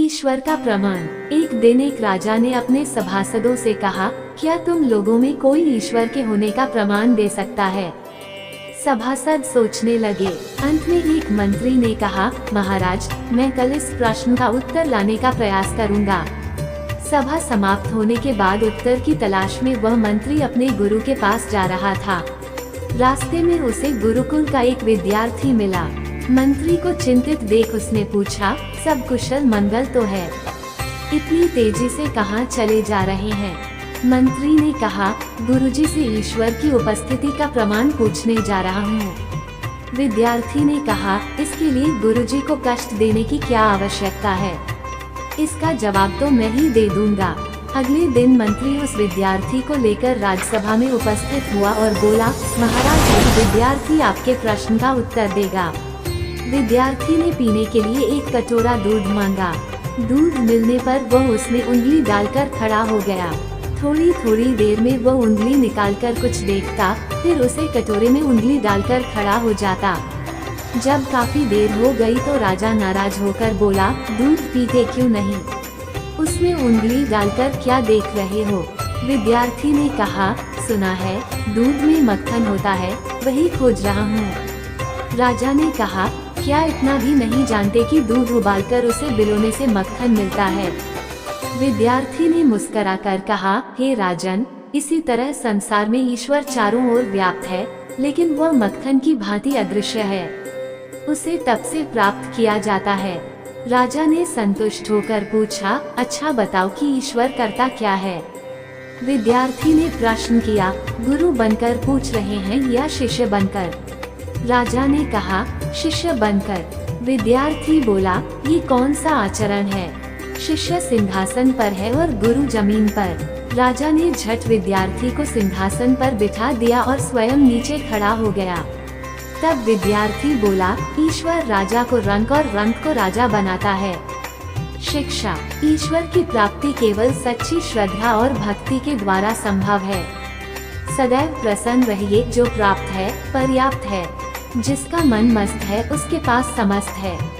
ईश्वर का प्रमाण। एक दिन एक राजा ने अपने सभासदों से कहा, क्या तुम लोगों में कोई ईश्वर के होने का प्रमाण दे सकता है? सभासद सोचने लगे। अंत में एक मंत्री ने कहा, महाराज, मैं कल इस प्रश्न का उत्तर लाने का प्रयास करूंगा। सभा समाप्त होने के बाद उत्तर की तलाश में वह मंत्री अपने गुरु के पास जा रहा था। रास्ते में उसे गुरुकुल का एक विद्यार्थी मिला। मंत्री को चिंतित देख उसने पूछा, सब कुशल मंगल तो है? इतनी तेजी से कहाँ चले जा रहे हैं? मंत्री ने कहा, गुरुजी से ईश्वर की उपस्थिति का प्रमाण पूछने जा रहा हूँ। विद्यार्थी ने कहा, इसके लिए गुरुजी को कष्ट देने की क्या आवश्यकता है? इसका जवाब तो मैं ही दे दूंगा। अगले दिन मंत्री उस विद्यार्थी को लेकर राजसभा में उपस्थित हुआ और बोला, महाराज, विद्यार्थी आपके प्रश्न का उत्तर देगा। विद्यार्थी ने पीने के लिए एक कटोरा दूध मांगा। दूध मिलने पर वह उसमें उंगली डालकर खड़ा हो गया। थोड़ी थोड़ी देर में वह उंगली निकालकर कुछ देखता, फिर उसे कटोरे में उंगली डालकर खड़ा हो जाता। जब काफी देर हो गई तो राजा नाराज होकर बोला, दूध पीते क्यों नहीं? उसमें उंगली डालकर क्या देख रहे हो? विद्यार्थी ने कहा, सुना है दूध में मक्खन होता है, वही खोज रहा हूँ। राजा ने कहा, क्या इतना भी नहीं जानते कि दूध उबालकर उसे बिलोने से मक्खन मिलता है? विद्यार्थी ने मुस्कुराकर कहा, हे राजन, इसी तरह संसार में ईश्वर चारों ओर व्याप्त है, लेकिन वह मक्खन की भांति अदृश्य है। उसे तप से प्राप्त किया जाता है। राजा ने संतुष्ट होकर पूछा, अच्छा बताओ कि ईश्वर करता क्या है? विद्यार्थी ने प्रश्न किया, गुरु बनकर पूछ रहे हैं या शिष्य बनकर? राजा ने कहा, शिष्य बनकर। विद्यार्थी बोला, ये कौन सा आचरण है? शिष्य सिंहासन पर है और गुरु जमीन पर। राजा ने झट विद्यार्थी को सिंहासन पर बिठा दिया और स्वयं नीचे खड़ा हो गया। तब विद्यार्थी बोला, ईश्वर राजा को रंक और रंक को राजा बनाता है। शिक्षा। ईश्वर की प्राप्ति केवल सच्ची श्रद्धा और भक्ति के द्वारा संभव है। सदैव प्रसन्न रहिए, जो प्राप्त है पर्याप्त है। जिसका मन मस्त है उसके पास समस्त है।